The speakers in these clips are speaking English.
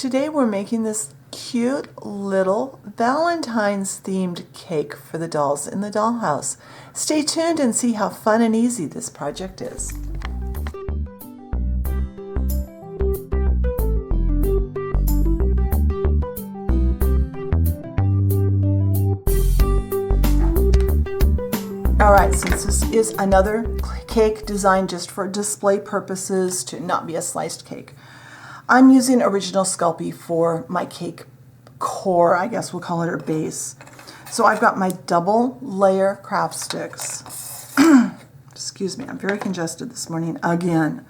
today we're making this cute little Valentine's themed cake for the dolls in the dollhouse. Stay tuned and see how fun and easy this project is. Alright, since this is another cake designed just for display purposes, to not be a sliced cake, I'm using original Sculpey for my cake core, I guess we'll call it, or base. So I've got my double layer craft sticks. Excuse me, I'm very congested this morning again.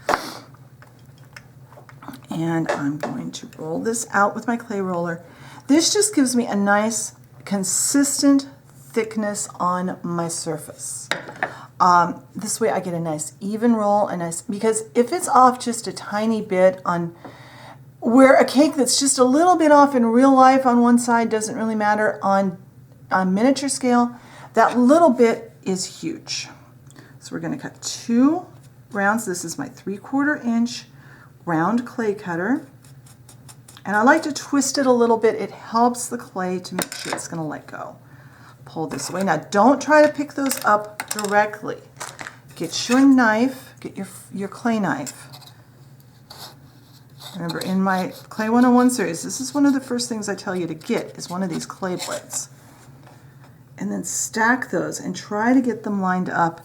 And I'm going to roll this out with my clay roller. This just gives me a nice, consistent thickness on my surface. This way I get a nice even roll, because if it's off just a tiny bit on where a cake that's just a little bit off in real life on one side doesn't really matter, on miniature scale, that little bit is huge. So we're going to cut 2 rounds. This is my 3/4 inch round clay cutter. And I like to twist it a little bit. It helps the clay to make sure it's going to let go. Pull this away. Now don't try to pick those up directly. Get your knife, get your clay knife. Remember, in my Clay 101 series, this is one of the first things I tell you to get, is one of these clay blades. And then stack those and try to get them lined up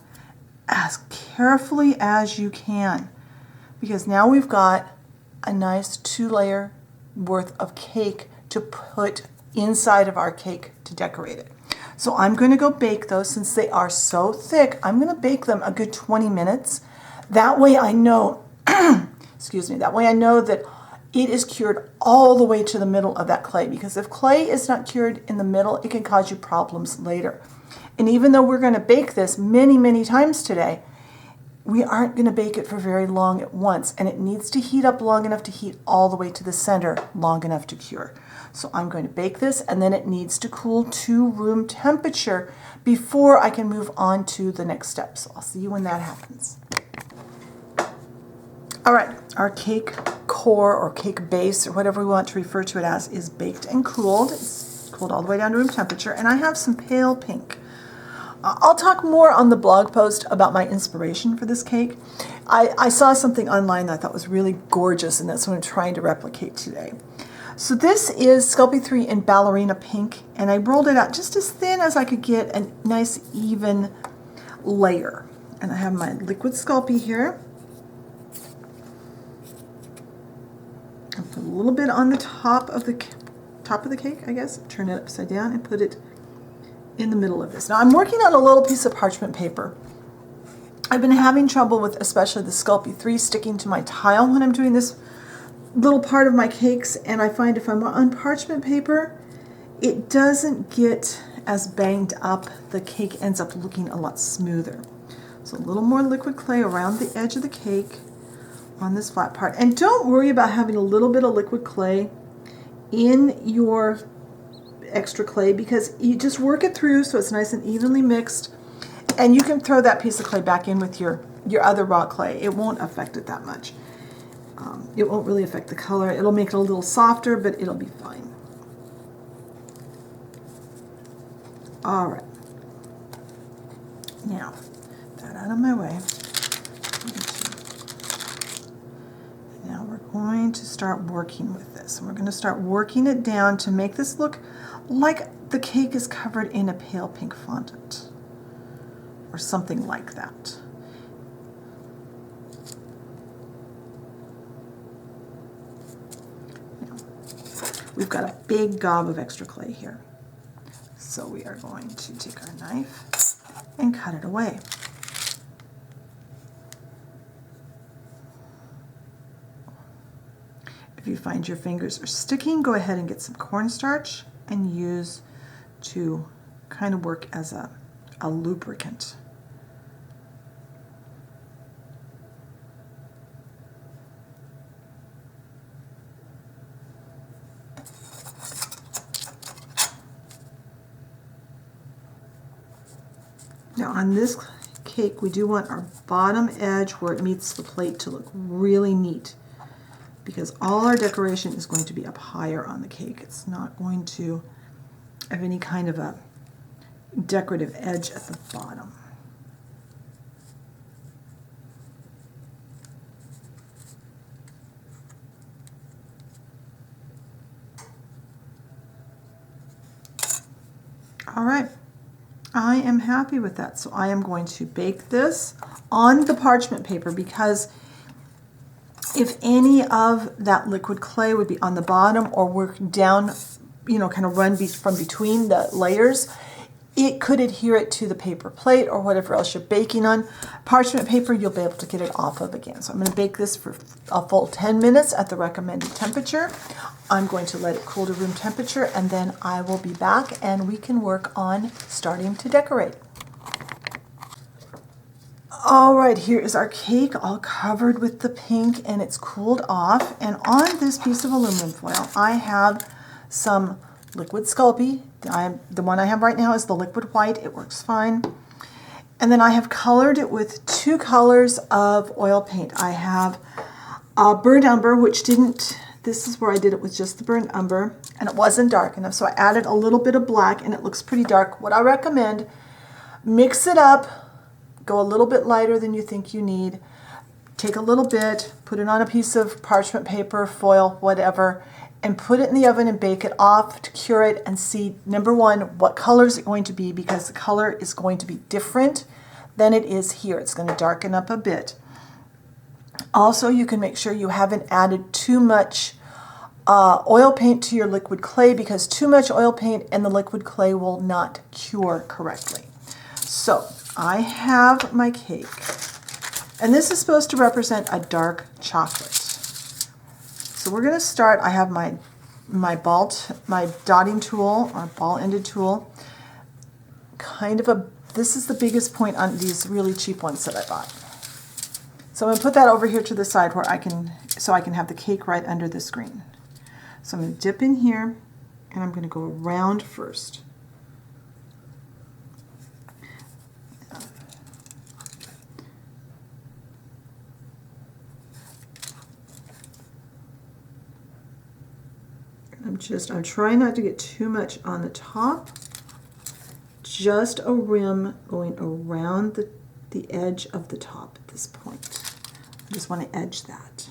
as carefully as you can. Because now we've got a nice 2-layer worth of cake to put inside of our cake to decorate it. So I'm going to go bake those. Since they are so thick, I'm going to bake them a good 20 minutes. That way I know excuse me, that way I know that it is cured all the way to the middle of that clay, because if clay is not cured in the middle, it can cause you problems later. And even though we're going to bake this many, many times today, we aren't going to bake it for very long at once, and it needs to heat up long enough to heat all the way to the center, long enough to cure. So I'm going to bake this, and then it needs to cool to room temperature before I can move on to the next step. So I'll see you when that happens. All right, our cake core or cake base, or whatever we want to refer to it as, is baked and cooled. It's cooled all the way down to room temperature, and I have some pale pink. I'll talk more on the blog post about my inspiration for this cake. I saw something online that I thought was really gorgeous, and that's what I'm trying to replicate today. So this is Sculpey 3 in Ballerina Pink, and I rolled it out just as thin as I could get a nice even layer. And I have my liquid Sculpey here. I'll put a little bit on the top of the cake, I guess. Turn it upside down and put it in the middle of this. Now I'm working on a little piece of parchment paper. I've been having trouble with especially the Sculpey 3 sticking to my tile when I'm doing this little part of my cakes, and I find if I'm on parchment paper, it doesn't get as banged up. The cake ends up looking a lot smoother. So a little more liquid clay around the edge of the cake on this flat part. And don't worry about having a little bit of liquid clay in your extra clay, because you just work it through so it's nice and evenly mixed, and you can throw that piece of clay back in with your other raw clay. It won't affect it that much. It won't really affect the color. It'll make it a little softer, but it'll be fine. All right. Now, that out of my way. Now we're going to start working with this. And we're going to start working it down to make this look like the cake is covered in a pale pink fondant or something like that. Now, we've got a big gob of extra clay here. So we are going to take our knife and cut it away. If you find your fingers are sticking, go ahead and get some cornstarch and use to kind of work as a lubricant. Now on this cake, we do want our bottom edge where it meets the plate to look really neat, because all our decoration is going to be up higher on the cake. It's not going to have any kind of a decorative edge at the bottom. All right, I am happy with that. So I am going to bake this on the parchment paper, because if any of that liquid clay would be on the bottom or work down, you know, kind of run from between the layers, it could adhere it to the paper plate or whatever else you're baking on. Parchment paper, you'll be able to get it off of again. So I'm going to bake this for a full 10 minutes at the recommended temperature. I'm going to let it cool to room temperature, and then I will be back and we can work on starting to decorate. All right, here is our cake all covered with the pink, and it's cooled off. And on this piece of aluminum foil, I have some liquid Sculpey. The one I have right now is the liquid white. It works fine. And then I have colored it with 2 colors of oil paint. I have burnt umber, which didn't, this is where I did it with just the burnt umber, and it wasn't dark enough, so I added a little bit of black, and it looks pretty dark. What I recommend, mix it up, go a little bit lighter than you think you need, take a little bit, put it on a piece of parchment paper, foil, whatever, and put it in the oven and bake it off to cure it and see, number one, what color is it going to be, because the color is going to be different than it is here. It's going to darken up a bit. Also, you can make sure you haven't added too much oil paint to your liquid clay, because too much oil paint and the liquid clay will not cure correctly. So I have my cake, and this is supposed to represent a dark chocolate. So we're going to start. I have my dotting tool, or ball-ended tool. This is the biggest point on these really cheap ones that I bought. So I'm going to put that over here to the side where I can have the cake right under the screen. So I'm going to dip in here, and I'm going to go around first. I'm trying not to get too much on the top, just a rim going around the edge of the top at this point. I just want to edge that.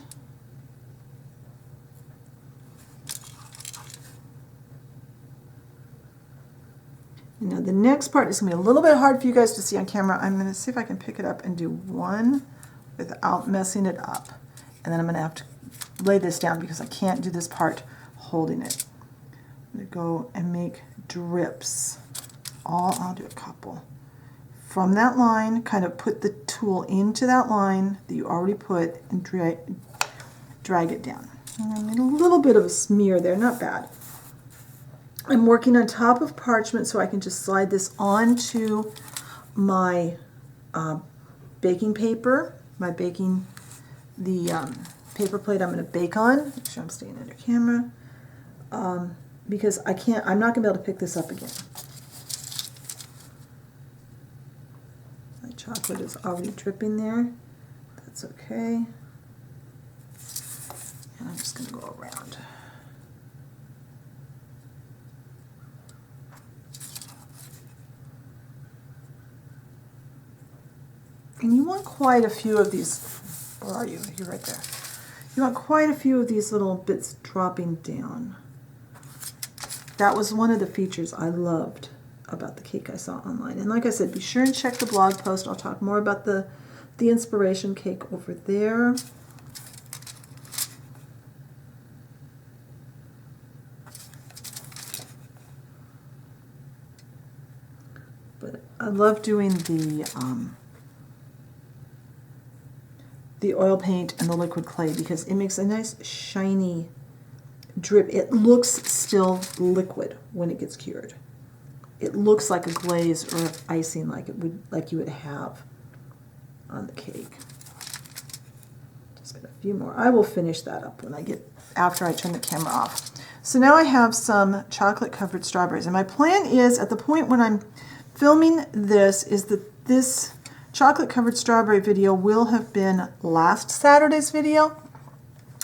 And now the next part is going to be a little bit hard for you guys to see on camera. I'm going to see if I can pick it up and do one without messing it up. And then I'm going to have to lay this down because I can't do this part holding it. I'm going to go and make drips. I'll do a couple. From that line, kind of put the tool into that line that you already put and drag it down. And I made a little bit of a smear there, not bad. I'm working on top of parchment so I can just slide this onto my baking paper, the paper plate I'm going to bake on. Make sure I'm staying under camera. Because I'm not going to be able to pick this up again. My chocolate is already dripping there. That's okay. And I'm just going to go around. And you want quite a few of these. Where are you? You're right there. You want quite a few of these little bits dropping down. That was one of the features I loved about the cake I saw online. And like I said, be sure and check the blog post. I'll talk more about the inspiration cake over there. But I love doing the oil paint and the liquid clay because it makes a nice shiny drip. It looks still liquid when it gets cured. It looks like a glaze or icing like you would have on the cake. Just got a few more. I will finish that up after I turn the camera off. So now I have some chocolate covered strawberries, and my plan is at the point when I'm filming this is that this chocolate covered strawberry video will have been last Saturday's video.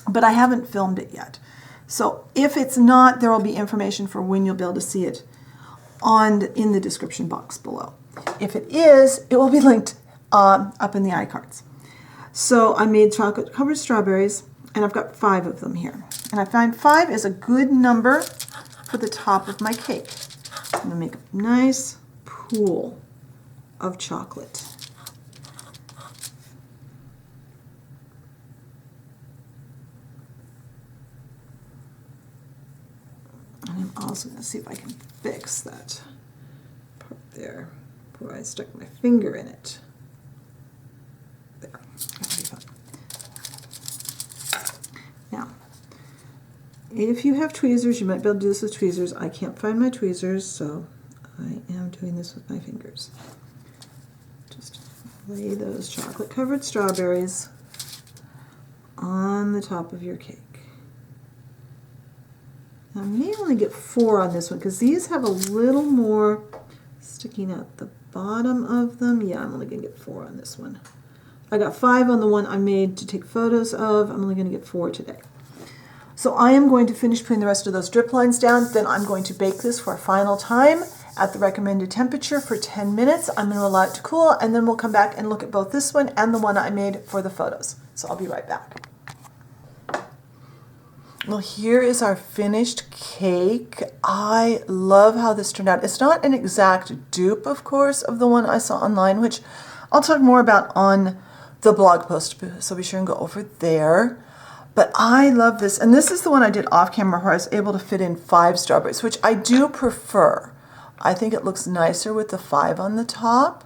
but I haven't filmed it yet. So if it's not, there will be information for when you'll be able to see it in the description box below. If it is, it will be linked up in the iCards. So I made chocolate covered strawberries, and I've got 5 of them here. And I find 5 is a good number for the top of my cake. I'm going to make a nice pool of chocolate. And I'm also going to see if I can fix that part there where I stuck my finger in it. There. That'll be fun. Now, if you have tweezers, you might be able to do this with tweezers. I can't find my tweezers, so I am doing this with my fingers. Just lay those chocolate-covered strawberries on the top of your cake. I may only get 4 on this one because these have a little more sticking out the bottom of them. Yeah, I'm only going to get 4 on this one. I got 5 on the one I made to take photos of. I'm only going to get 4 today. So I am going to finish putting the rest of those drip lines down. Then I'm going to bake this for a final time at the recommended temperature for 10 minutes. I'm going to allow it to cool, and then we'll come back and look at both this one and the one I made for the photos. So I'll be right back. Well, here is our finished cake. I love how this turned out. It's not an exact dupe, of course, of the one I saw online, which I'll talk more about on the blog post, so be sure and go over there. But I love this, and this is the one I did off camera where I was able to fit in 5 strawberries, which I do prefer. I think it looks nicer with the 5 on the top.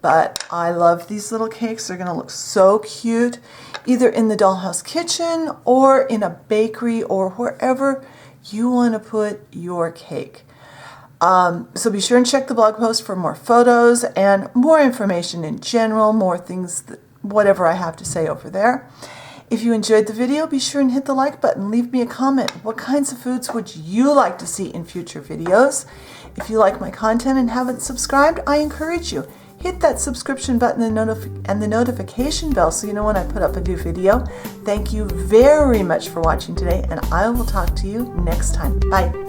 But I love these little cakes. They're going to look so cute, either in the Dollhouse kitchen or in a bakery or wherever you want to put your cake. So be sure and check the blog post for more photos and more information in general, more things, whatever I have to say over there. If you enjoyed the video, be sure and hit the like button. Leave me a comment. What kinds of foods would you like to see in future videos? If you like my content and haven't subscribed, I encourage you. Hit that subscription button and the notification bell so you know when I put up a new video. Thank you very much for watching today, and I will talk to you next time. Bye.